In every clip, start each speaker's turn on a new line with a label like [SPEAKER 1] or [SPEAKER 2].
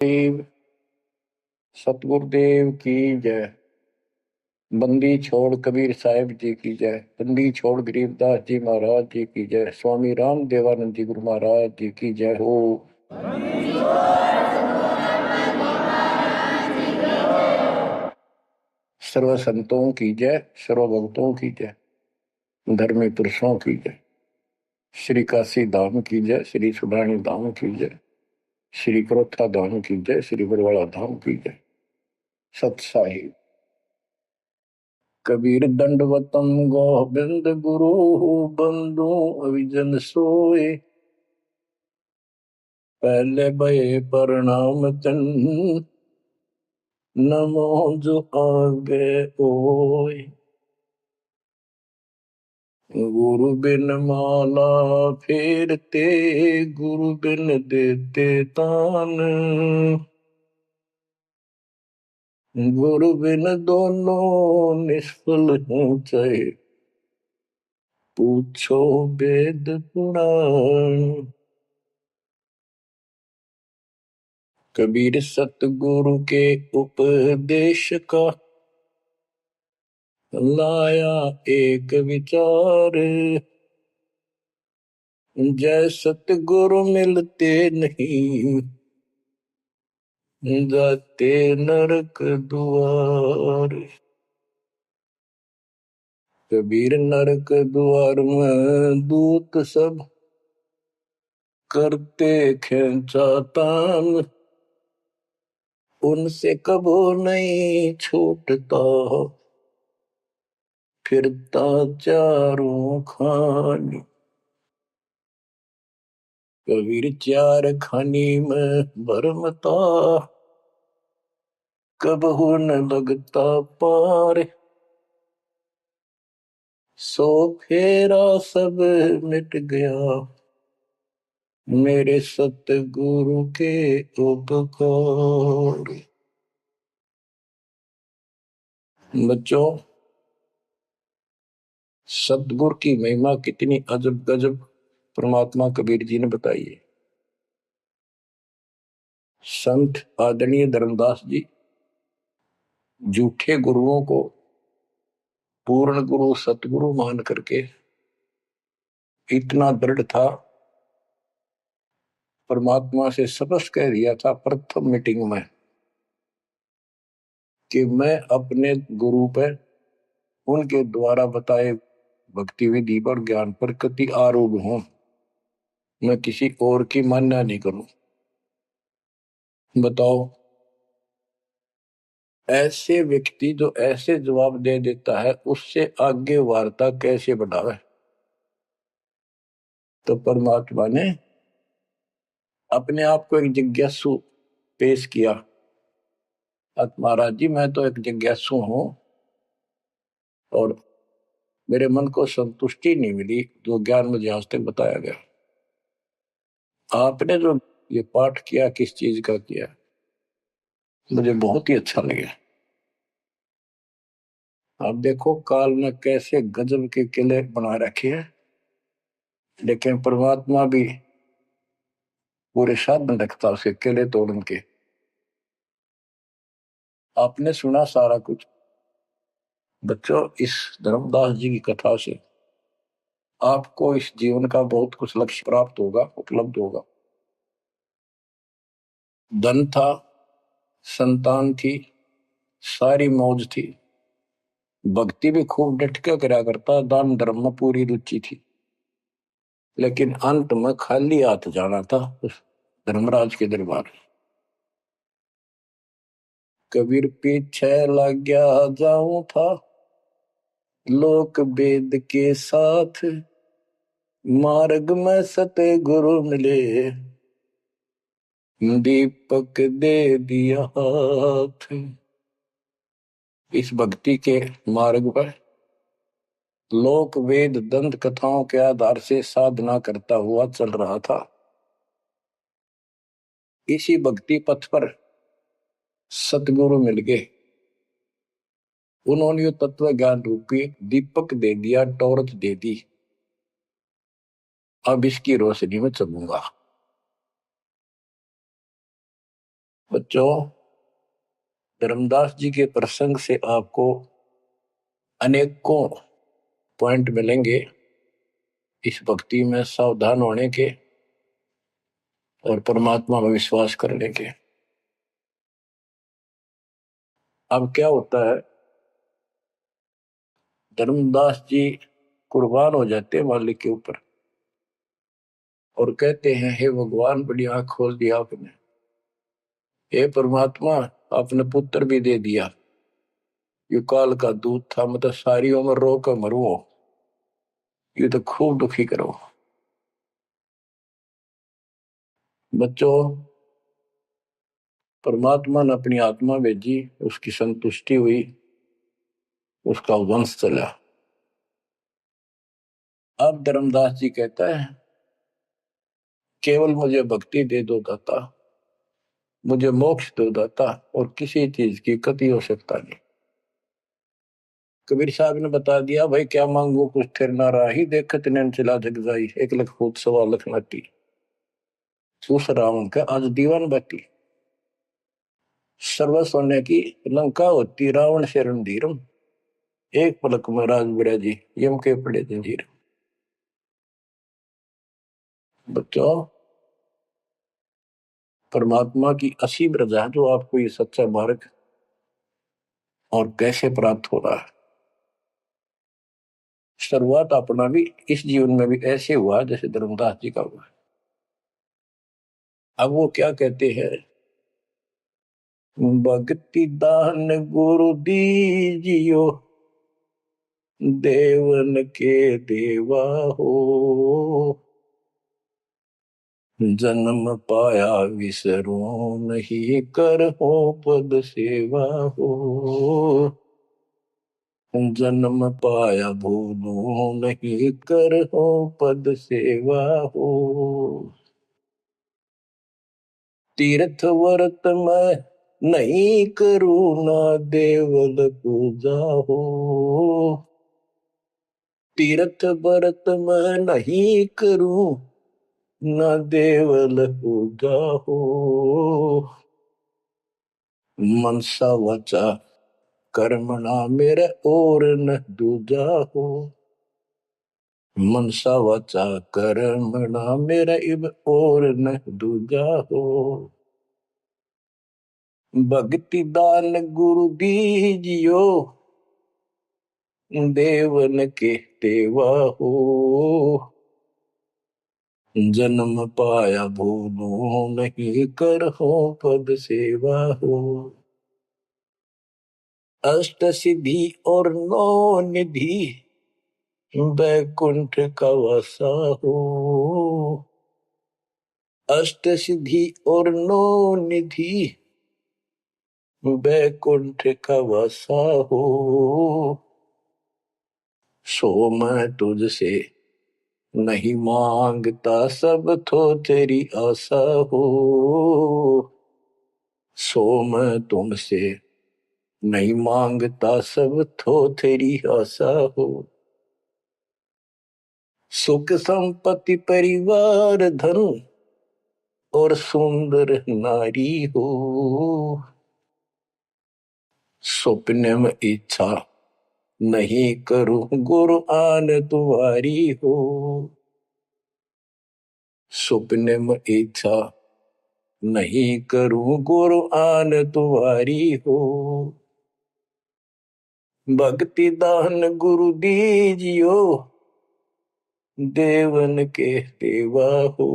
[SPEAKER 1] देव सतगुरुदेव की जय। बंदी छोड़ कबीर साहिब जी की जय। बंदी छोड़ गरीबदास जी महाराज जी की जय। स्वामी राम देवानंद जी गुरु महाराज जी की जय हो। सर्व संतों की जय, सर्व भक्तों की जय, धर्मी पुरुषों की जय। श्री काशी धाम की जय, श्री सुडानी धाम की जय, श्री क्रोथा धाम की जय, श्री बरवाड़ा धाम की जय। सत साहिब कबीर दंडवतम गोविंद गुरु बंधु अविजन सोए। पहले भये प्रणाम तन नमो जो आगे ओए। गुरु बिन माला फेरते, गुरु बिन देते तान। गुरु बिन दोनों निष्फल हैं चाहे, पूछो वेद पुराण। कबीर सतगुरु के उपदेश का लाया एक विचार। जय सतगुरु मिलते नहीं, जाते नरक द्वार। कबीर नरक द्वार में दूत सब करते खेचा तान। उनसे कबो नहीं छूटता, फिरता चारों खानी। कबीर चार खानी में भरमता, कबहू न लगता पार। सो फेरा सब मिट गया, मेरे सतगुरु के उपकार। बच्चों, सतगुरु की महिमा कितनी अजब गजब परमात्मा कबीर जी ने बताई है। संत आदरणीय धर्मदास जी झूठे गुरुओं को पूर्ण गुरु सतगुरु मान करके इतना दृढ़ था, परमात्मा से स्पष्ट कह दिया था प्रथम मीटिंग में कि मैं अपने गुरु पर उनके द्वारा बताए भक्ति विधि पर ज्ञान पर कति आरूढ़ हूं। मैं किसी और की मान्य नहीं करूं। बताओ, ऐसे व्यक्ति जो ऐसे जवाब दे देता है उससे आगे वार्ता कैसे बढ़ावे। तो परमात्मा ने अपने आप को एक जिज्ञासु पेश किया। महाराज जी, मैं तो एक जिज्ञासु हूं और मेरे मन को संतुष्टि नहीं मिली जो ज्ञान मुझे आज तक बताया गया। आपने जो ये पाठ किया किस चीज का किया, मुझे बहुत ही अच्छा लगा। आप देखो काल में कैसे गजब के किले बना रखे हैं, लेकिन परमात्मा भी पूरे साधन रखता उसके किले तोड़न के। आपने सुना सारा कुछ। बच्चों, इस धर्मदास जी की कथा से आपको इस जीवन का बहुत कुछ लक्ष्य प्राप्त होगा, उपलब्ध होगा। धन था, संतान थी, सारी मौज थी, भक्ति भी खूब डट के करा करता, दान धर्म में पूरी रुचि थी, लेकिन अंत में खाली हाथ जाना था उस धर्मराज के दरबार। कबीर पीछे लग गया जाऊं था, लोक वेद के साथ। मार्ग में सतगुरु मिले, दीपक दे दिया हाथ। इस भक्ति के मार्ग पर लोक वेद दंत कथाओं के आधार से साधना करता हुआ चल रहा था। इसी भक्ति पथ पर सतगुरु मिल गए। उन्होंने तत्व ज्ञान रूपी दीपक दे दिया, टॉर्च दे दी। अब इसकी रोशनी में चलूंगा। बच्चों, धर्मदास जी के प्रसंग से आपको अनेकों पॉइंट मिलेंगे इस भक्ति में सावधान होने के और परमात्मा में विश्वास करने के। अब क्या होता है, धर्मदास जी कुर्बान हो जाते हैं मालिक के ऊपर और कहते हैं, हे भगवान, बड़ी आंख खोल दिया आपने। हे परमात्मा, आपने पुत्र भी दे दिया। ये काल का दूत था, मतलब सारी उम्र रो कर मरो, ये तो खूब दुखी करो। बच्चों, परमात्मा ने अपनी आत्मा भेजी, उसकी संतुष्टि हुई, उसका वंश चला। अब धर्मदास जी कहता है, केवल मुझे भक्ति दे दो दाता, मुझे मोक्ष दो दाता, और किसी चीज की कति हो सकता नहीं। कबीर साहब ने बता दिया, भाई क्या मांगो कुछ थिर ना राही, देखत नैन चला जग जाई, 1 लख फूट 1.25 लाख नाटी, सूस रावण का आज दीवान बाटी। सर्व सोने की लंका होती, रावण से रणधीरम, एक पलक में राज बिराजी, यम के पड़े जंजीर। बच्चों, परमात्मा की असीम रजा जो आपको ये सच्चा मार्ग और कैसे प्राप्त हो रहा है। शुरुआत अपना भी इस जीवन में भी ऐसे हुआ जैसे धर्मदास जी का हुआ। अब वो क्या कहते हैं, भक्ति दान गुरु दीजियो, देवन के देवा हो, जन्म पाया विसरो नहीं, कर हो पद सेवा हो, जन्म पाया भूलो नहीं, कर हो पद सेवा हो, तीर्थ व्रत में नहीं करूँ ना देवल पूजा हो, तीर्थ व्रत में नहीं करूँ ना देवल पूजा हो, मनसा वचा कर्मणा मेरे और न दूजा हो, मनसा वचा कर्मणा मेरे इब और न दूजा हो, भक्ति दान गुरु दीजियो, देवन के देवा हो, जन्म पाया भूलो नहीं, कर हो पद सेवा हो, अष्ट सिद्धि और 9 निधि, बैकुंठ का वासा हो, अष्ट सिद्धि और 9 निधि, बैकुंठ का वासा हो, सो मैं तुझसे नहीं मांगता, सब तो तेरी आशा हो, सो मैं तुमसे नहीं मांगता, सब तो तेरी आशा हो, सुख संपत्ति परिवार धन और सुंदर नारी हो, स्वप्न में इच्छा नहीं करूं, गुरु आन तुम्हारी हो, स्वप्न में इच्छा नहीं करूं, गुरु आन तुम्हारी हो, भक्ति दान गुरु दीजियो, देवन के देवा हो,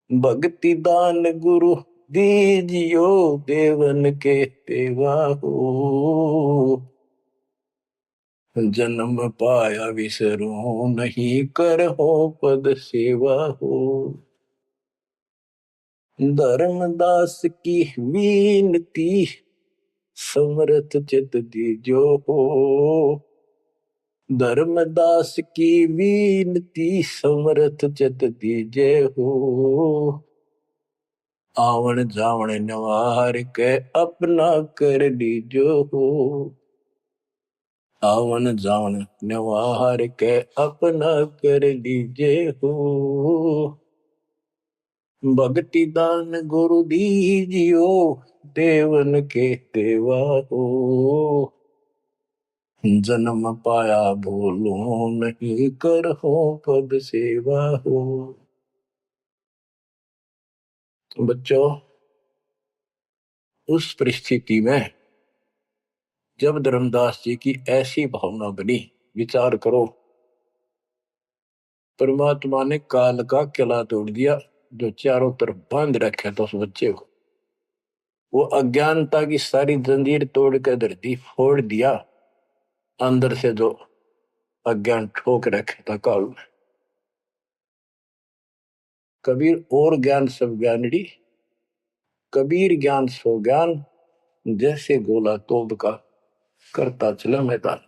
[SPEAKER 1] भक्ति दान गुरु दीजियो, देवन के देवा हो, जन्म पाया विसरो नहीं, कर हो पद सेवा हो, धर्मदास की विनती, समर्थ चित दीजो हो, धर्मदास की विनती, समर्थ चित दीजे हो, आवन जावन नवार के अपना कर लीजो हो, आवन जावन नवार के अपना कर लीजे हो, भक्ति दान गुरु दीजियो, देवन के देवा हो। जन्म पाया भूलो नहीं, कर हो पद सेवा हो। बच्चों, उस परिस्थिति में जब धर्मदास जी की ऐसी भावना बनी, विचार करो, परमात्मा ने काल का किला तोड़ दिया जो चारों तरफ बांध रखा था उस बच्चे को। वो अज्ञानता की सारी जंजीर तोड़ कर धरती फोड़ दिया, अंदर से जो अज्ञान ठोक रखे था काल में। कबीर और ज्ञान सब ज्ञानड़ी, कबीर ज्ञान सो ज्ञान, जैसे गोला तोप का करता चला मैदान।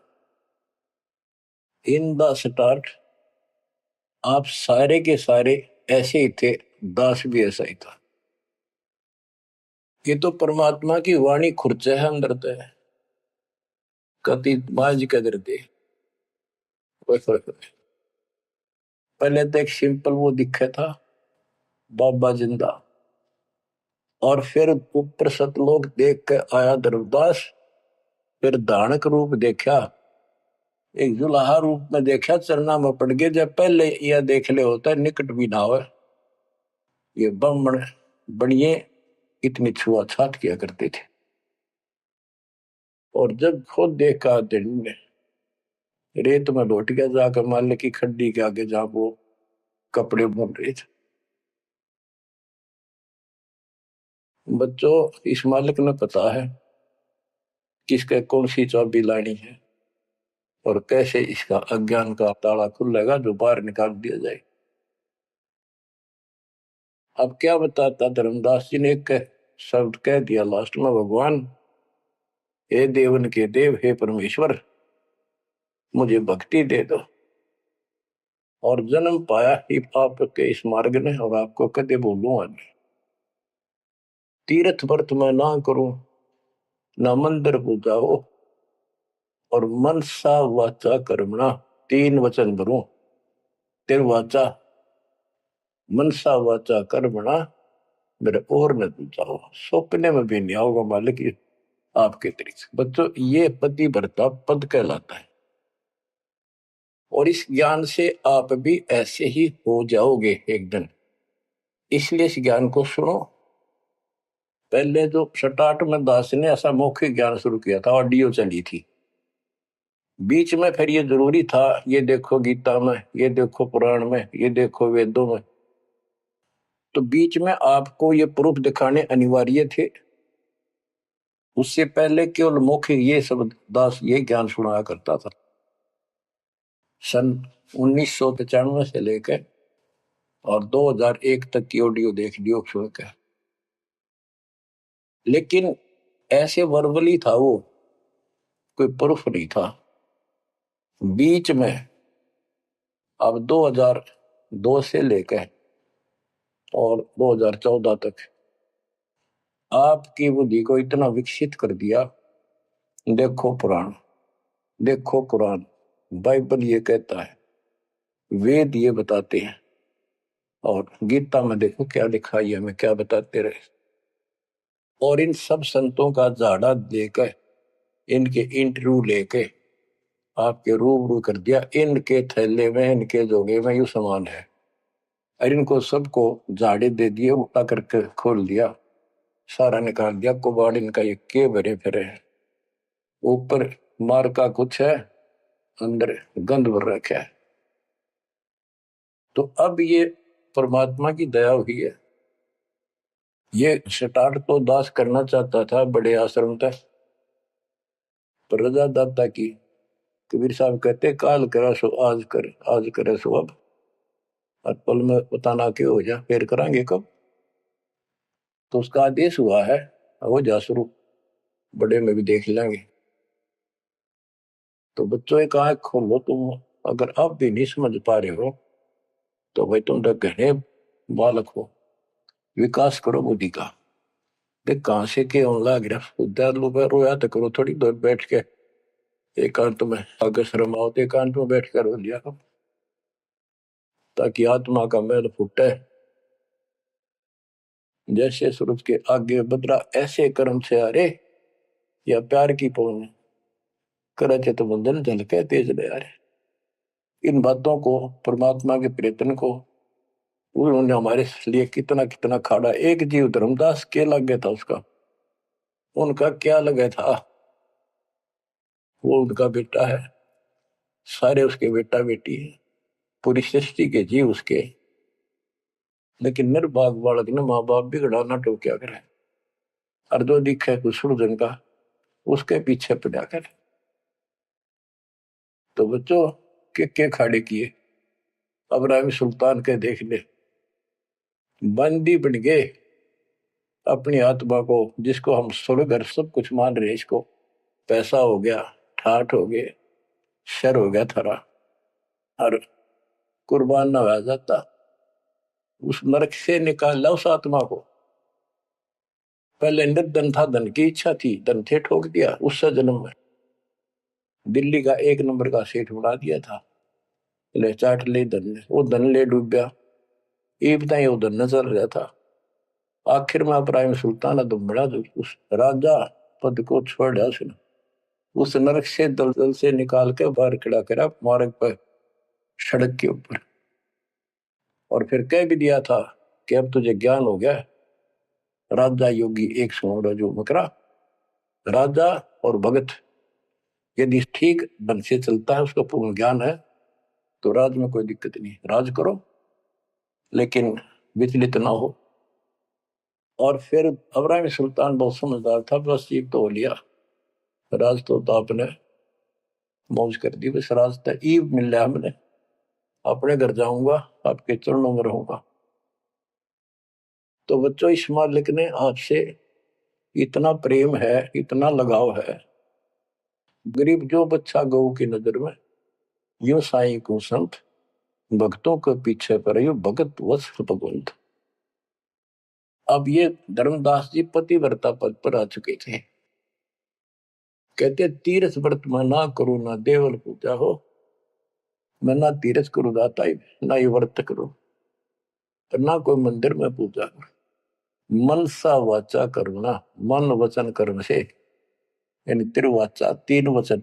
[SPEAKER 1] इन द स्टार्ट आप सारे के सारे ऐसे ही थे, दास भी ऐसा ही था। ये तो परमात्मा की वाणी खुर्च है अंदर ते कति बाज कदर दे। पहले तो एक सिंपल वो दिखा था बाबा जिंदा, और फिर ऊपर सतलोक देख के आया धर्मदास, फिर दानक रूप देखा, एक जुलाहा रूप में देखा, चरना में पड़ गए। जब पहले यह देख ले होता है निकट भी ना हो, ये ब्राह्मण बनिए इतनी छुआछात किया करते थे। और जब खुद देखा दिन में रेत में लौट गया, जाकर माल्य की खड्डी के आगे जहां वो कपड़े बुन रहे थे। बच्चों, इस मालिक ने पता है किसके कौन सी चाबी लानी है और कैसे इसका अज्ञान का ताला खुलेगा जो बाहर निकाल दिया जाए। अब क्या बताता धर्मदास जी ने, एक शब्द कह दिया लास्ट में, भगवान हे देवन के देव, हे परमेश्वर मुझे भक्ति दे दो। और जन्म पाया ही आपके इस मार्ग ने, और आपको कदे बोलूं आज तीर्थ व्रत में ना करूं, ना मंदिर पूजा हो, और मनसा वाचा कर्मणा, तीन वचन भरूं तेरे वाचा, मनसा वाचा कर्मणा, मेरे और न दूजा हो, सपने में भी नहीं आओगे मालिक आपके तरीके। बच्चों, ये पति भरता पद कहलाता है, और इस ज्ञान से आप भी ऐसे ही हो जाओगे एक दिन। इसलिए इस ज्ञान को सुनो। पहले जो स्टार्ट में दास ने ऐसा मौखिक ज्ञान शुरू किया था, ऑडियो चली थी, बीच में फिर ये जरूरी था, ये देखो गीता में, ये देखो पुराण में, ये देखो वेदों में, तो बीच में आपको ये प्रूफ दिखाने अनिवार्य थे। उससे पहले केवल मौखिक ये सब दास ये ज्ञान सुनाया करता था। सन 1995 से लेकर और 2001 तक की ऑडियो देख लियो सुन के। लेकिन ऐसे वर्बली था वो, कोई प्रूफ नहीं था। बीच में अब 2002 से लेकर और 2014 तक आपकी बुद्धि को इतना विकसित कर दिया। देखो पुराण, देखो कुरान, बाइबल ये कहता है, वेद ये बताते हैं, और गीता में देखो क्या लिखा है, हमें क्या बताते रहे। और इन सब संतों का झाड़ा देकर, इनके इंटरव्यू लेके आपके रूबरू कर दिया। इनके थैले में, इनके जोगे में यू सामान है, और इनको सबको झाड़े दे दिए, उल्टा करके खोल दिया, सारा निकाल दिया कुबाड़ इनका, ये के भरे फिरे हैं। ऊपर मार का कुछ है, अंदर गंध भर रखा है। तो अब ये परमात्मा की दया हुई है। ये स्टार्ट तो दास करना चाहता था बड़े आश्रम तक, पर रजा दाता की। कबीर साहब कहते, काल करा सो आज कर, आज करे सो अब, और पल में बताना क्यों हो जा, फिर करांगे कब। तो उसका आदेश हुआ है, हो जा शुरू, बड़े में भी देख लेंगे। तो बच्चों एक आंख खोलो तुम, अगर आप भी नहीं समझ पा रहे हो तो भाई तुम तो घने बालक हो, विकास करो बुद्धि का। देख कहां से के लग रहा, उद्यालु पर रोया तो करो थोड़ी देर बैठ के, एकांत में, अगर शर्म आओ तो एकांत में बैठ कर रो लिया करो, ताकि आत्मा का मैल फूटे। जैसे सूरज के आगे बदरा, ऐसे कर्म से अरे या प्यार की पौन करे तो बंधन झलके तेज ले आ रहे। इन बातों को, परमात्मा के प्रयत्न को उन्होंने हमारे लिए कितना कितना खाड़ा। एक जीव धर्मदास के लग गया था उसका, उनका क्या लगा था, वो उनका बेटा है, सारे उसके बेटा बेटी है, पूरी सृष्टि के जीव उसके। लेकिन निर्भाग बालक ने माँ बाप बिगड़ा ना टोक्या करे, और जो दिखे कुछ सुरजन का उसके पीछे पड़ा करे। तो बच्चों के खाड़े किए, अब्राहिम सुल्तान के देख ले, बंदी बन गए अपनी आत्मा को, जिसको हम स्वर्ग और सब कुछ मान रहे, इसको पैसा हो गया, ठाठ हो गए, शर हो गया थारा, और कुर्बान ना हो जाता, उस नरक से निकाल ला उस आत्मा को। पहले निर्धन था, धन की इच्छा थी, धन थे ठोक दिया, उससे जन्म में दिल्ली का एक नंबर का सेठ बना दिया था, ले चाट ले धन ने, वो धन ले डूब गया, ये बताइए वो धन न चल रहा था। आखिर में इब्राहिम सुल्तान बड़ा उस राजा पद को छोड़ दिया उसने, उस नरक से दलदल से निकाल के बाहर खड़ा करा मार्ग पर, सड़क के ऊपर, और फिर कह भी दिया था कि अब तुझे ज्ञान हो गया। राजा योगी एक सुनो जो मकरा, राजा और भगत यदि ठीक ढंग से चलता है, उसका पूर्ण ज्ञान है, तो राज में कोई दिक्कत नहीं, राज करो लेकिन विचलित ना हो। और फिर इब्राहिम सुल्तान बहुत समझदार था, बस ये तो हो लिया, राज तो आपने मौज कर दी, बस राज तो ईब मिल रहा, हमने अपने घर जाऊंगा, आपके चरणों में रहूंगा। तो बच्चों इस मालिक ने आपसे इतना प्रेम है, इतना लगाव है, गरीब जो बच्चा गऊ की नजर में, यो साई को संत भक्तों के पीछे पर यो भगत वत्स भगवंत। अब ये धर्मदास जी पतिव्रता पद पर आ चुके थे, कहते तीर्थ व्रत में ना करो ना देवल पूजा हो, मैं ना तीर्थ करूँ दाता ना ये व्रत करो, ना कोई मंदिर में पूजा करो, मन सा वाचा करना, मन वचन कर्म से, यानी तिरुवाचा तीन वचन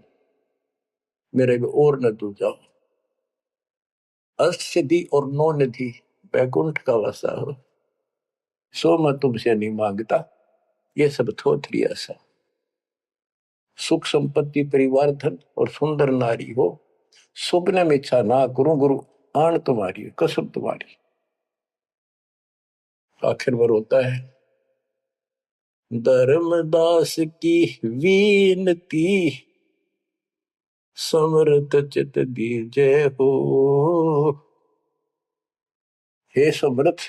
[SPEAKER 1] मेरे को और न तू जाओ, अष्टसिद्धि और नौ निधि बैकुंठ का वासा हो, सो मैं तुमसे नहीं मांगता, ये सब थोथरी ऐसा, सुख संपत्ति परिवार धन और सुंदर नारी हो, सुपने में इच्छा ना करूं गुरु, आन तुम्हारी कसम तुम्हारी। आखिर बार होता है धर्मदास की वीनती, समर्थ चित दीजे हो, हे समर्थ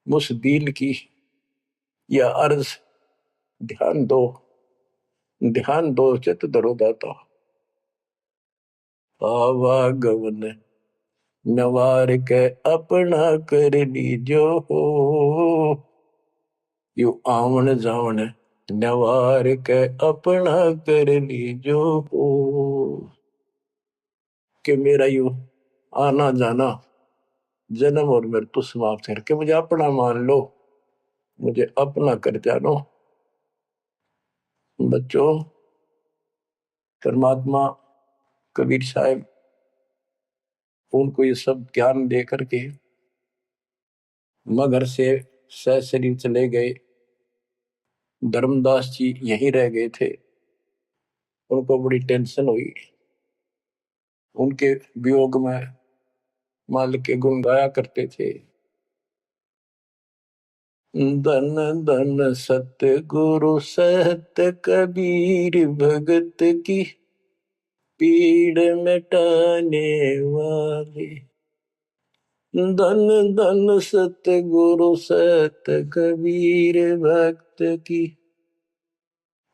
[SPEAKER 1] मुझ दीन की या अर्ज ध्यान दो, ध्यान दो चित धरो दाता, आवागमन नवार के अपना कर लीजो हो, यू आवन जावन नवार के अपना कर लीजो हो, कि मेरा यू आना जाना जन्म और मृत्यु समाप्त करके मुझे अपना मान लो, मुझे अपना कर जानो। बच्चों परमात्मा कबीर साहब उनको ये सब ज्ञान दे करके मगर से शरीर चले गए, धर्मदास जी यहीं रह गए थे, उनको बड़ी टेंशन हुई, उनके वियोग में मालिक के गुण गाया करते थे, धन धन सत्य गुरु सत्य कबीर भगत की पीड़ मिटाने वाले, धन धन सत्य गुरु सत्य कबीर भक्त की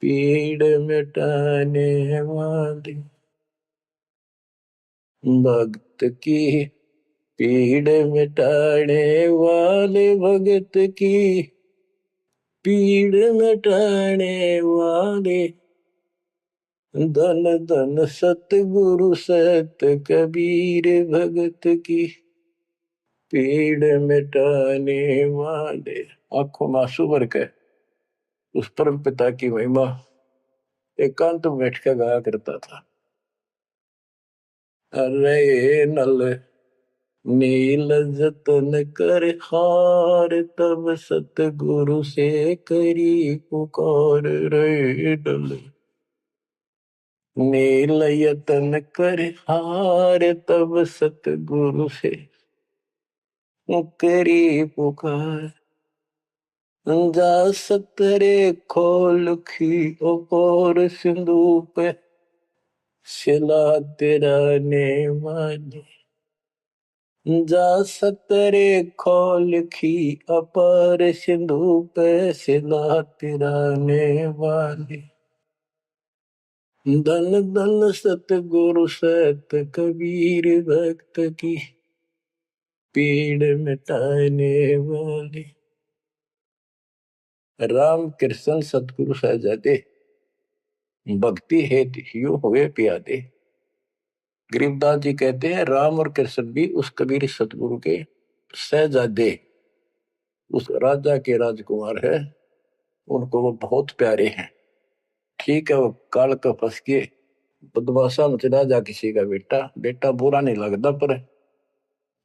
[SPEAKER 1] पीड़ मिटाने वाले, भक्त की पीड़ मिटाने वाले, भगत की पीड़ मिटाने वाले, धन धन सतगुरु सत कबीर भगत की पीड़ मिटाने वाले। आंखों में आंसू भर के उस परम पिता की महिमा एकांत में बैठ कर गाया करता था। अरे नल नील जतन कर हार, तब सतगुरु से करी पुकार। रे नल नील यतन कर हार, तब सतगुरु से करी पुकार। जा सतरे खोल खी और सिंधु पे सिला तेरा ने वाली। जा सतरे खोल खी अपार सिंधु पे सिला तेरा ने वाली। धन धन सतगुरु सत कबीर भक्त की पीड़ मिटाने वाली। राम कृष्ण सतगुरु सहजादे भक्ति हेतु ह्यू हुए प्यादे। गरीबदास जी कहते हैं राम और कृष्ण भी उस कबीर सतगुरु के सहजादे, उस राजा के राजकुमार है, उनको वो बहुत प्यारे हैं। ठीक है, वो काल का फंस के बदमाशा में चला जा किसी का बेटा, बेटा बुरा नहीं लगता, पर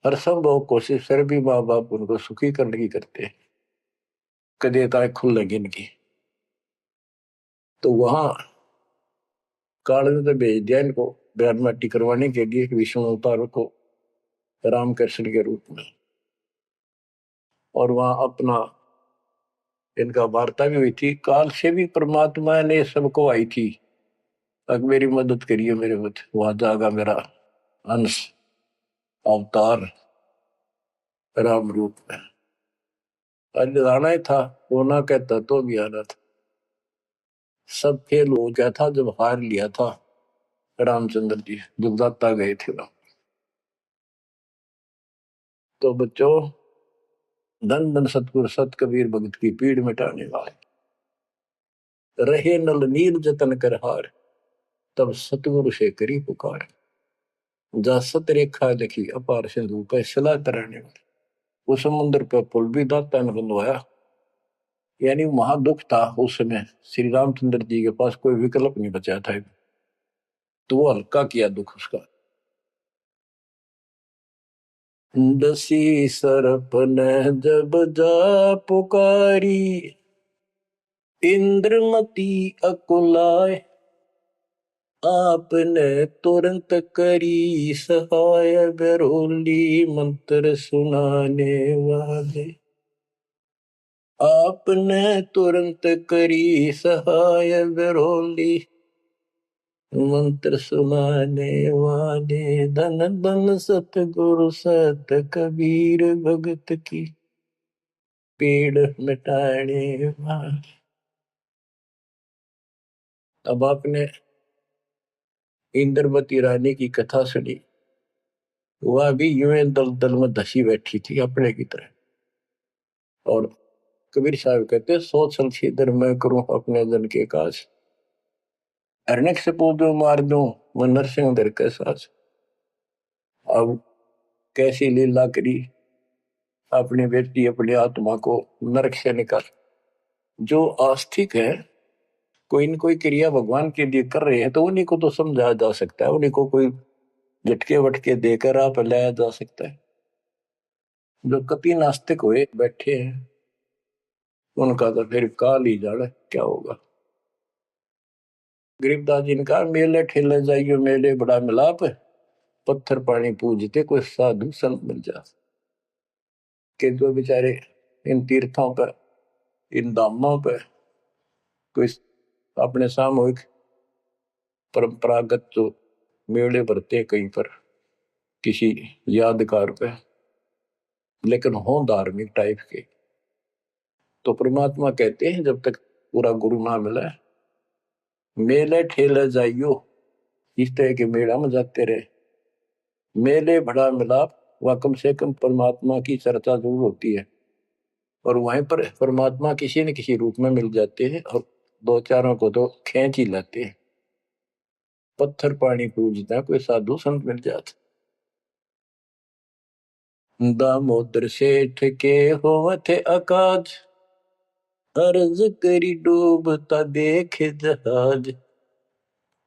[SPEAKER 1] हर संभव कोशिश फिर भी माँ बाप उनको सुखी करने की करते हैं, कदे ताए खुल लगी इनकी। तो वहां काल ने तो भेज दिया इनको ब्यान माटी करवाने के लिए विष्णु अवतार को राम कृष्ण के रूप में। और वहां अपना इनका वार्ता भी हुई थी। काल से भी परमात्मा ने सबको आई थी, अब मेरी मदद करिए मेरे मत, वहां जागा मेरा अंश अवतार राम रूप में। आज आना ही था, वो ना कहता तो भी आना था। सब फेल हो गया था जब हार लिया था रामचंद्र जी, जब दाता गए थे ना। तो बच्चों, धन धन सतगुरु सत कबीर भगत की पीड़ मिटाने वाले। रहे नल नील जतन कर हार, तब सतगुरु से करी पुकार। जा सत रेखा लिखी अपार सिंधु पे सिला तराने वाले। उस समुद्र पे पुल भी दाता ने बनवाया। यानी वहां दुख था उस समय, श्री रामचंद्र जी के पास कोई विकल्प नहीं बचा था, तो वो हल्का किया दुख उसका। दसी सरप ने जब जा पुकारी, इंद्रमती अकुलाए। आपने तुरंत करी सहाय, बरोली मंत्र सुनाने वाले। आपने तुरंत करी सहाय, बरोली मंत्र सुनाने वाले। धन धन सतगुरु सत कबीर भगत की पीड़ मिटाने वाले। अब आपने इंद्रवती रानी की कथा सुनी, वह भी यूं दल दल में धसी बैठी थी अपने की तरह। और कबीर साहब कहते, सोच छलछीदर मैं करूं अपने जन के काज, अरण्यक से पूजो मार दूं मैं नरसिंह दर के साथ। अब कैसी लीला करी, अपनी बेटी अपनी आत्मा को नरक से निकाल। जो आस्तिक है, कोई न कोई क्रिया भगवान के लिए कर रहे हैं, तो उन्हीं को तो समझाया जा सकता है, उन्हीं को कोई झटके वटके देकर आप लाया जा सकता है। जो कति नास्तिक हुए बैठे हैं, उनका तो फिर काल ही जाने क्या होगा। गरीबदास जी ने कहा, मेले ठेले जाइयो मेले बड़ा मिलाप, पत्थर पानी पूजते कोई साधु संत मिल जा। के जो बेचारे इन तीर्थों पर, इन धामों पर कोई अपने सामूहिक परंपरागत जो मेले भरते कहीं पर किसी यादगार पे, लेकिन हो धार्मिक टाइप के, तो परमात्मा कहते हैं जब तक पूरा गुरु ना मिला, मेले ठेले जाइयो, इस तरह के मेला में जाते रहे। मेले बड़ा मिलाप, वह कम से कम परमात्मा की चर्चा जरूर होती है, और वहीं पर परमात्मा किसी न किसी रूप में मिल जाते हैं, और दो चारों को तो खींच ही लाते हैं। पत्थर पानी पूजता कोई साधु संत मिल जाता। दामोदर सेठ के होवत अकाज, अर्ज करी डूबता देखे जहाज,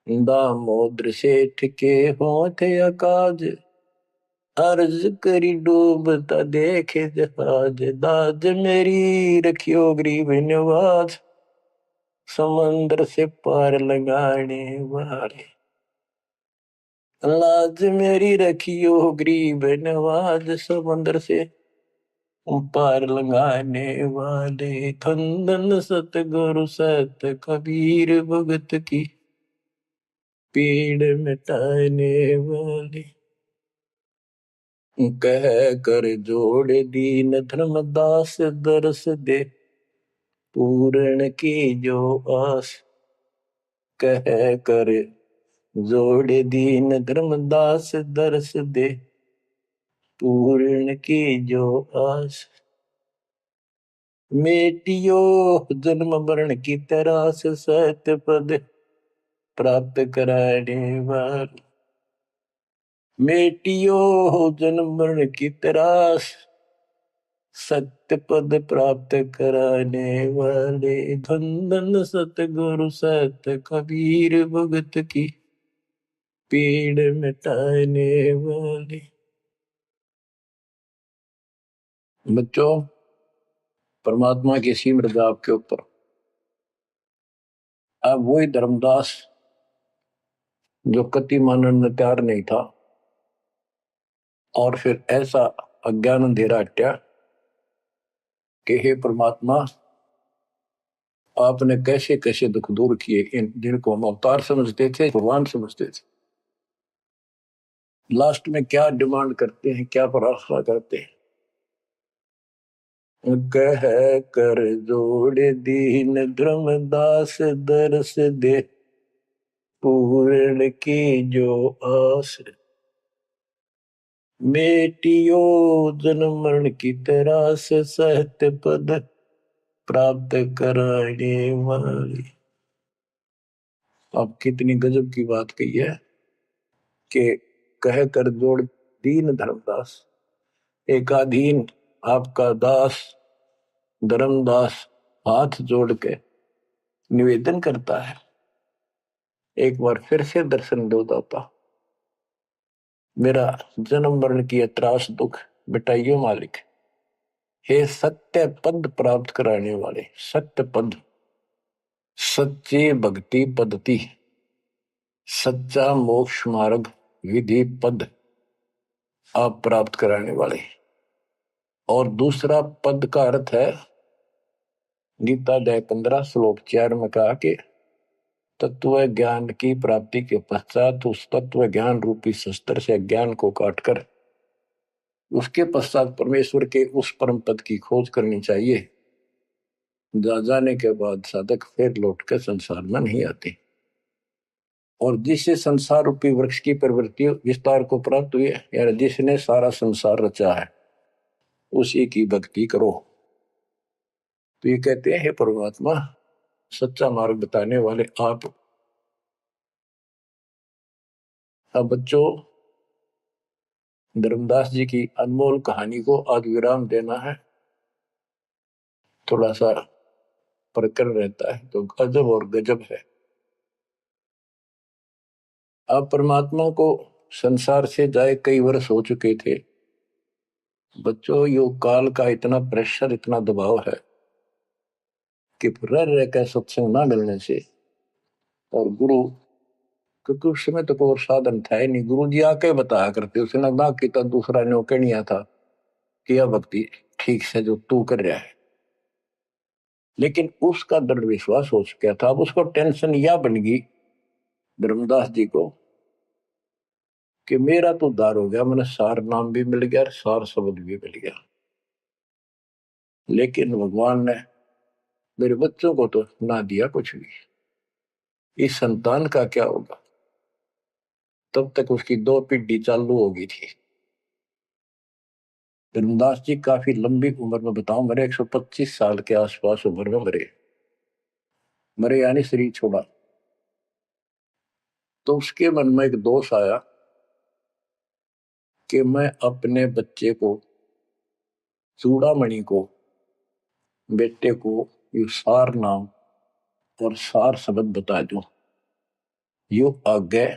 [SPEAKER 1] दामोदर सेठ के होठ अकाज। अर्ज करी डूबता देखे जहाज, दाज मेरी रखियो गरीब नवाज, समंदर से पार लगाने वाले। लाज मेरी रखियो गरीब नवाज, समंदर से पार लगाने वाले। खंदन सतगुरु सत कबीर, भगत की पीड़ मिटाने वाले। कह कर जोड़ दीन धर्मदास, दरस दे पूर्ण की जो आस। कह कर जोड़ दीन धर्मदास, दरस दे पूर्ण की जो आस। मेटियो जन्म मरण की तरास, सत्य पद प्राप्त कराने वाले। मेटियो जन्म मरण की तरास, सत्य पद प्राप्त कराने वाले। धन सतगुरु सत कबीर, भगत की पीड़ मिटाने वाले। बच्चों, परमात्मा की सिमरन आपके ऊपर। अब वही धर्मदास जो कति मानने में तैयार नहीं था, और फिर ऐसा अज्ञान अंधेरा हटा कि हे परमात्मा, आपने कैसे कैसे दुख दूर किए। इन जिनको हम अवतार समझते थे, भगवान समझते थे, लास्ट में क्या डिमांड करते हैं, क्या प्रार्थना करते हैं। कह कर जोड़ दीन धर्मदास, दरस दे पूर्ण की जो आस। मेटियो जन्म मरण की तरास, सत्य पद प्राप्त कराने वाली। अब कितनी गजब की बात कही है कि कह कर जोड़ दीन धर्मदास। एक अधीन आपका दास धर्मदास हाथ जोड़ के निवेदन करता है, एक बार फिर से दर्शन दो दाता। मेरा जन्म मरण की त्रास दुख मिटाइयो मालिक। हे सत्य पद प्राप्त कराने वाले। सत्य पद, सच्ची भक्ति पद्धति, सच्चा मोक्ष मार्ग विधि पद आप प्राप्त कराने वाले। और दूसरा पद का अर्थ है, गीता अध्याय 15 श्लोक 4 में कहा कि तत्व ज्ञान की प्राप्ति के पश्चात उस तत्व ज्ञान रूपी शस्त्र से ज्ञान को काटकर उसके पश्चात परमेश्वर के उस परम पद की खोज करनी चाहिए। जा जाने के बाद साधक फिर लौटकर संसार में नहीं आते। और जिससे संसार रूपी वृक्ष की प्रवृत्ति विस्तार को प्राप्त हुई है, यार जिसने सारा संसार रचा है, उसी की भक्ति करो। तो ये कहते हैं, हे परमात्मा, सच्चा मार्ग बताने वाले आप। अब बच्चों, धर्मदास जी की अनमोल कहानी को आज विराम देना है। थोड़ा सा प्रकरण रहता है तो गजब और गजब है। अब परमात्मा को संसार से जाए कई वर्ष हो चुके थे। बच्चों, योग काल का इतना प्रेशर, इतना दबाव है कि रह रह कर सत्संग न मिलने से, और गुरु, क्योंकि उस समय तो कोई साधन था ही नहीं, गुरु जी आके बताया करते, उसने ना किया दूसरा ने कहनिया था कि यह भक्ति ठीक से जो तू कर रहा है। लेकिन उसका दृढ़ विश्वास हो चुका था। अब उसको टेंशन यह बन गई धर्मदास जी को कि मेरा तो उद्धार हो गया, मैंने सार नाम भी मिल गया, सार शब्द भी मिल गया, लेकिन भगवान ने मेरे बच्चों को तो ना दिया कुछ भी। इस संतान का क्या होगा? तब तक उसकी दो पीढ़ी चालू हो गई थी। धर्मदास जी काफी लंबी उम्र में, बताऊं, मरे 125 साल के आसपास उम्र में मरे। मरे यानी शरीर छोड़ा। तो उसके मन में एक दोष आया कि मैं अपने बच्चे को, चूड़ामणि को, बेटे को यू सार नाम और सार शब्द बता दूं, यू आगे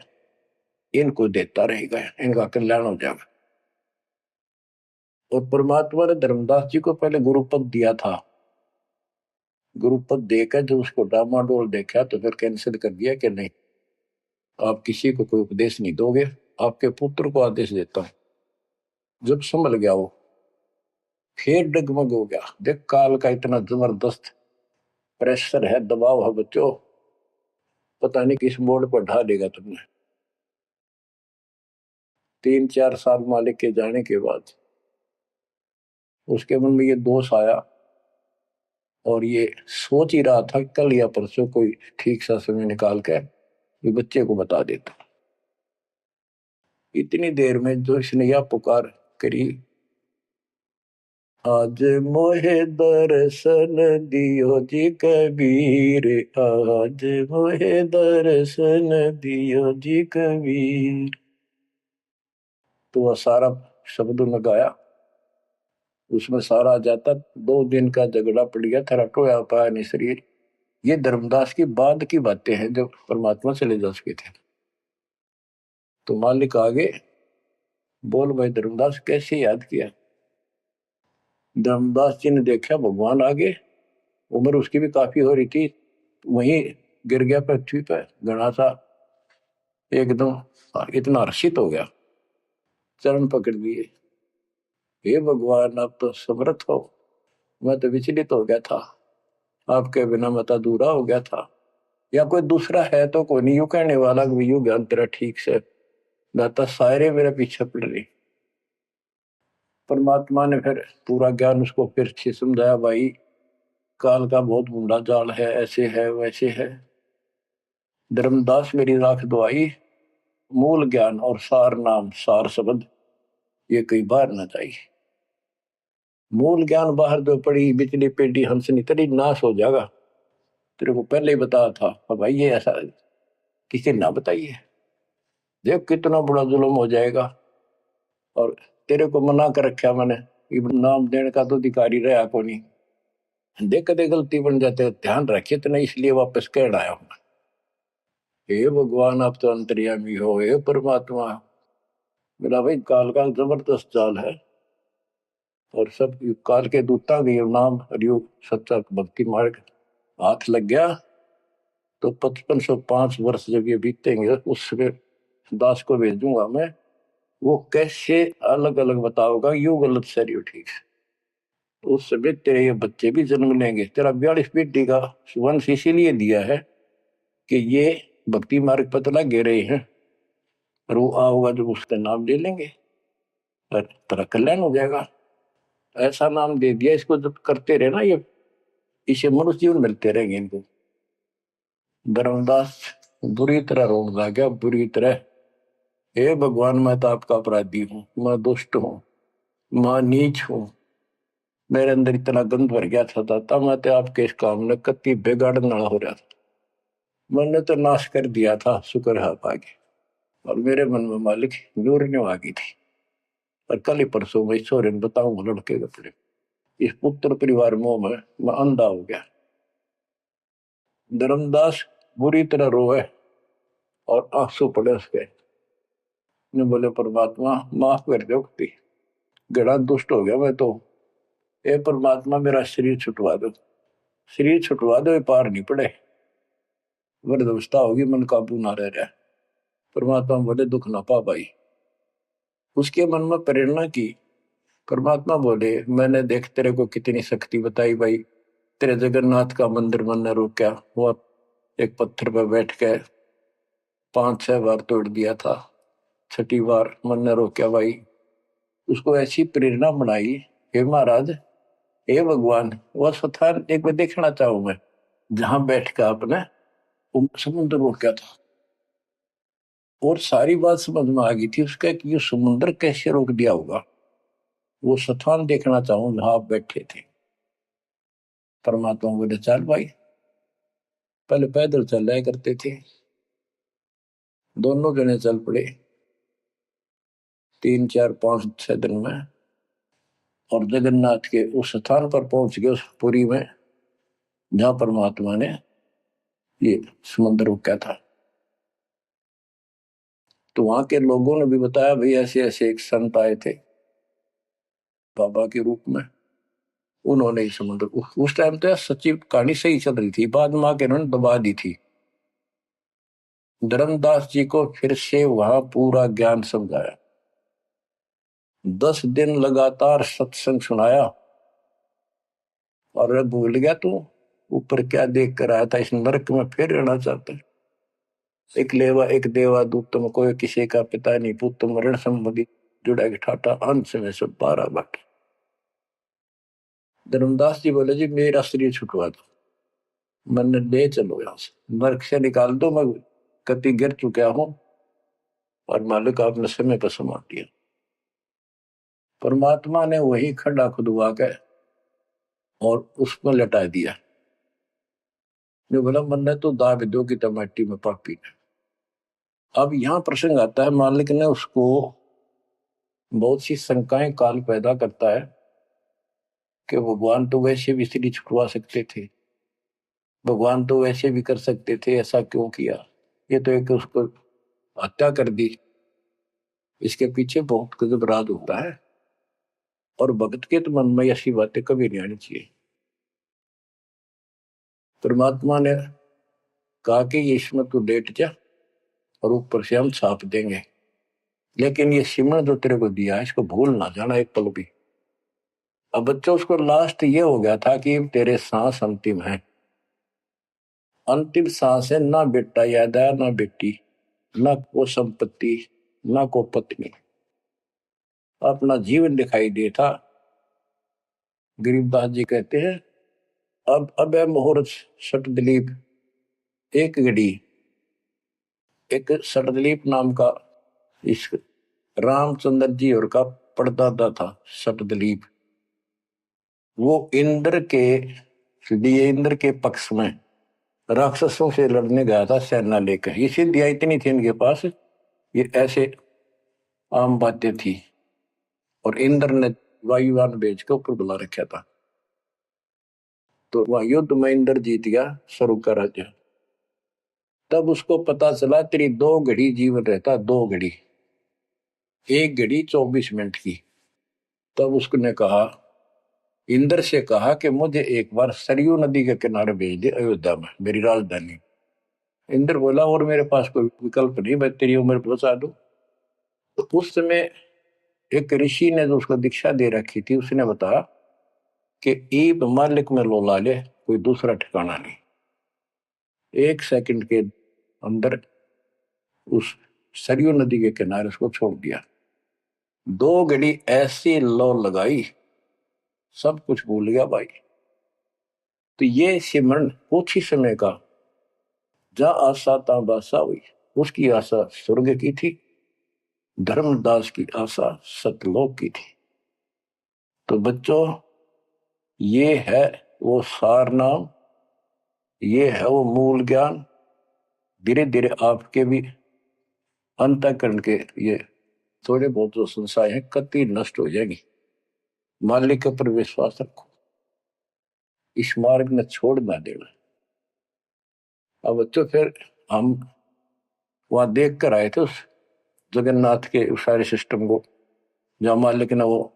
[SPEAKER 1] इनको देता रहेगा, इनका कल्याण हो जाएगा। और परमात्मा ने धर्मदास जी को पहले गुरुपद दिया था। गुरुपद देकर जब उसको डामाडोल देखा तो फिर कैंसिल कर दिया कि नहीं, आप किसी को कोई उपदेश नहीं दोगे, आपके पुत्र को आदेश देता हूं। जब संभल गया वो, फिर डगमग हो गया। देख काल का इतना जबरदस्त प्रेशर है, दबाव है बच्चों, पता नहीं किस मोड़ पर ढा देगा तुमने। 3-4 साल मालिक के जाने के बाद उसके मन में ये दोष आया और ये सोच ही रहा था कल या परसों कोई ठीक सा समय निकाल कर ये बच्चे को बता देता। इतनी देर में जो इसने यह पुकार करी, आज मोहे दर्शन दियो जी कबीर, आज मोहे दर्शन दियो जी कबीर। तो वह सारा शब्द में गाया, उसमें सारा जाता। 2 दिन का झगड़ा पड़ गया था, रटोया पाया नहीं शरीर। ये धर्मदास की बाद की बातें हैं जब परमात्मा चले जा चुके थे। तो मालिक आगे बोल भाई धर्मदास कैसे याद किया। धर्मदास जी ने देखा भगवान आगे, उम्र उसकी भी काफी हो रही थी, वहीं गिर गया पृथ्वी पर घना सा, एकदम इतना हर्षित हो गया, चरण पकड़ लिए। हे भगवान आप तो समर्थ हो, मैं तो विचलित हो गया था, आपके बिना मत अधूरा हो गया था। या कोई दूसरा है तो कोई नहीं, यू कहने वाला यू ज्ञान तेरा ठीक से दाता, सारे मेरे पीछे पड़ रही। परमात्मा ने फिर पूरा ज्ञान उसको फिर से समझाया, भाई काल का बहुत बूढ़ा जाल है, ऐसे है वैसे है। धर्मदास मेरी राख दुआई, मूल ज्ञान और सार नाम सार शब्द ये कई बार ना चाहिए। मूल ज्ञान बाहर जो पड़ी बिजली पेटी हंसनी तेरी नाश हो जाएगा। तेरे को पहले ही बताया था, भाई ये ऐसा किसी ना बताइए, देख कितना बड़ा जुल्म हो जाएगा। और तेरे को मना कर रखा मैंने, नाम देने का तो अधिकारी रहा को नहीं, देख कदे गलती बन जाते, ध्यान रखिए तो नहीं, इसलिए वापस कह आया हूं। हे भगवान आप तो अंतर्यामी हो, हे परमात्मा। मेरा भाई काल का जबरदस्त जाल है, और सब काल के दूता भी नाम हरियो सच्चा भक्ति मार्ग हाथ लग गया तो 5505 वर्ष जब ये बीतेंगे उस समय दास को भेजूंगा मैं, वो कैसे अलग अलग बताओगा, यू गलत सर यू ठीक है। उस समय तेरे ये बच्चे भी जन्म लेंगे। तेरा 42 पीढ़ी का वंश इसीलिए दिया है कि ये भक्ति मार्ग पर तो गे रहे हैं, और वो आओगा जब उसका नाम ले लेंगे और तेरा कल्याण हो जाएगा। ऐसा नाम दे दिया, इसको जब करते रहे ना, ये इसे मनुष्य जीवन मिलते रहेंगे इनको। धर्मदास बुरी तरह रोन ला गया, बुरी तरह। हे भगवान मैं तो आपका अपराधी हूँ, मैं दुष्ट हूँ, मैं नीच हूँ, मेरे अंदर इतना गंद भर गया था दाता, मैं तो आपके इस काम में कति बेगाड़ ना हो रहा था, मैंने तो नाश कर दिया था, शुक्र है आप आगे। और मेरे मन में मालिक नूरने आ गई थी। और कल ही परसों मैं ईश्वर बताऊं लड़के कपड़े इस पुत्र परिवार मोह में मैं अंधा हो गया। धर्मदास बुरी तरह रोए और आंसू पड़े उसके। ने बोले परमात्मा माफ कर दो, गड़ा दुष्ट हो गया मैं तो, ए परमात्मा मेरा शरीर छुटवा दो, शरीर छुटवा दो, पार नहीं पड़े, वृद्धावस्था होगी, मन काबू ना रह रहा। परमात्मा बोले दुख ना पा भाई। उसके मन में प्रेरणा की। परमात्मा बोले मैंने देख तेरे को कितनी शक्ति बताई भाई, तेरे जगन्नाथ का मंदिर मैंने रोका, वो एक पत्थर पर बैठ के 5-6 बार तोड़ दिया था, 6ठी बार मैंने रोका भाई। उसको ऐसी प्रेरणा बनाई, हे महाराज, हे भगवान, वह स्थान एक बार देखना चाहूं मैं जहां बैठ कर आपने समुद्र रोका था। और सारी बात समझ में आ गई थी उसका कि ये समुद्र कैसे रोक दिया होगा। वो स्थान देखना चाहूं जहां आप बैठे थे। परमात्मा बोले चल भाई। पहले पैदल चल रहे करते थे, दोनों जने चल पड़े 3-4-5-6 दिन में, और जगन्नाथ के उस स्थान पर पहुंच गए, उस पुरी में जहां परमात्मा ने ये समुद्र रोका था। तो वहां के लोगों ने भी बताया भाई ऐसे ऐसे एक संत आए थे बाबा के रूप में, उन्होंने ही समुद्र, उस टाइम तो सच्ची कहानी सही चल रही थी, बाद में आके उन्होंने दबा दी थी। धर्मदास जी को फिर से वहां पूरा ज्ञान समझाया, 10 दिन लगातार सत्संग सुनाया। और भूल गया तू ऊपर क्या देख कर आया था, इस नरक में फिर रहना चाहता है। एक लेवा एक देवा दूत तुम कोई किसी का पिता नहीं पुत्र मरण संबंधी जुड़ा के ठाटा अंश में सब 12 बट। धर्मदास जी बोले जी मेरा शरीर छुटवा दो, मन ले चलो यहां से, नरक से निकाल दो, मैं कति गिर चुका हूं और मालिक आपने समय पर समा दिया। परमात्मा ने वही खड्डा खुदवा के और उसको लटा दिया। जो बोला मन ने तो दाब दो की टमाटी में पापी ने। अब यहां प्रसंग आता है, मालिक ने उसको बहुत सी शंकाएं काल पैदा करता है कि भगवान तो वैसे भी स्त्री छुटवा सकते थे, भगवान तो वैसे भी कर सकते थे, ऐसा क्यों किया, ये तो एक उसको हत्या कर दी। इसके पीछे बहुत गजब राज होता है और भक्त के तो मन में ऐसी बातें कभी नहीं आनी चाहिए। परमात्मा ने कहा कि ये इसमें तू लेट जा और ऊपर से हम छाप देंगे, लेकिन ये सिमरण जो तेरे को दिया है इसको भूल ना जाना एक पल भी। अब बच्चों उसको लास्ट ये हो गया था कि तेरे सांस अंतिम है, अंतिम सांस है, ना बेटा याद आया ना बेटी, ना को संपत्ति ना को पत्नी, अपना जीवन दिखाई दे था। गरीबदास जी कहते हैं अब है मुहूर्त सट दिलीप, एक घड़ी एक सटदलीप नाम का इस रामचंद्र जी और का परदादा था सटदलीप। वो इंद्र के लिए इंद्र के पक्ष में राक्षसों से लड़ने गया था सेना लेकर। ये सिद्धियां इतनी थी इनके पास, ये ऐसे आम बातें थी। और इंद्र ने वायुयान भेज के ऊपर बुला रखा था। तो वह युद्ध में इंद्र जीत गया स्वर्ग का राज्य। तब उसको पता चला तेरी 2 घड़ी जीवन रहता, 2 घड़ी, 1 घड़ी 24 मिनट की। तब उसने कहा, इंद्र से कहा कि मुझे एक बार सरयू नदी के किनारे भेज दे अयोध्या में, मेरी राजधानी। इंद्र बोला और मेरे पास कोई विकल्प नहीं, मैं तेरी उम्र पहुंचा दूं। तो उस समय एक ऋषि ने जो उसको दीक्षा दे रखी थी उसने बताया कि ईब मालिक में लोला ले, कोई दूसरा ठिकाना नहीं। 1 सेकंड के अंदर उस सरयू नदी के किनारे उसको छोड़ दिया। 2 घड़ी ऐसी लो लगाई, सब कुछ भूल गया भाई। तो ये सिमरन कुछ ही समय का, जा आशा ता बासा हुई, उसकी आशा स्वर्ग की थी, धर्मदास की आशा सतलोक की थी। तो बच्चों ये है वो सार नाम, ये है वो मूल ज्ञान। धीरे धीरे आपके भी अंतःकरण के ये थोड़े बहुत जो संशय हैं कति नष्ट हो जाएंगी। मालिक पर विश्वास रखो, इस मार्ग में छोड़ ना देना। अब बच्चों फिर हम वहां देख कर आए थे उस जगन्नाथ के सारे सिस्टम को, जहां मालिक ने वो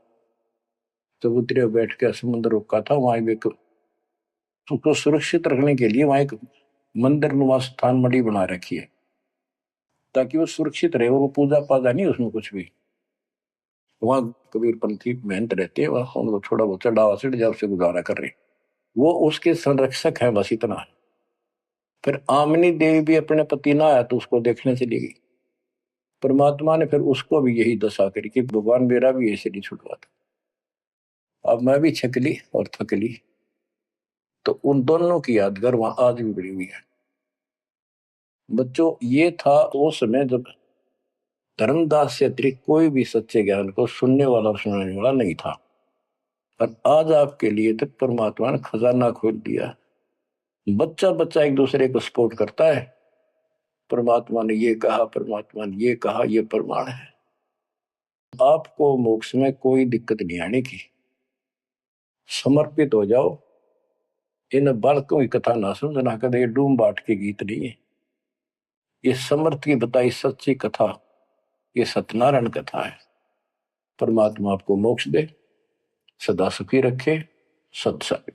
[SPEAKER 1] चबूतरे बैठ के समुद्र रोका था। वहां भी उसको सुरक्षित रखने के लिए वहां एक मंदिर नुमा स्थान मणि बना रखी है, ताकि वो सुरक्षित रहे, वो पूजा पाजा नहीं उसमें कुछ भी। वहां कबीर पंथी मेहनत रहते हैं, वहां उनको थोड़ा बहुत चढ़ावा चढ़ जाए उससे गुजारा कर रहे, वो उसके संरक्षक है, बस इतना है। फिर आमनी देवी भी अपने पति ना आया तो उसको देखने चली गई। परमात्मा ने फिर उसको भी यही दशा करी कि भगवान मेरा भी ऐसे नहीं छुटवा था। अब मैं भी छकली और थकली, तो उन दोनों की यादगार वहां आज भी बड़ी हुई है। बच्चों ये था वो समय जब धर्मदास से अतिरिक्त कोई भी सच्चे ज्ञान को सुनने वाला और सुनाने वाला नहीं था। और आज आपके लिए तो परमात्मा ने खजाना खोल दिया। बच्चा बच्चा एक दूसरे को सपोर्ट करता है, परमात्मा ने ये कहा, परमात्मा ने ये कहा, ये प्रमाण है। आपको मोक्ष में कोई दिक्कत नहीं आने की। समर्पित हो जाओ, इन बालकों की कथा ना समझना कदे, ये डूम बाट के गीत नहीं है। ये समर्थ की बताई सच्ची कथा, ये सत्यनारायण कथा है। परमात्मा आपको मोक्ष दे, सदा सुखी रखे। सत्संग।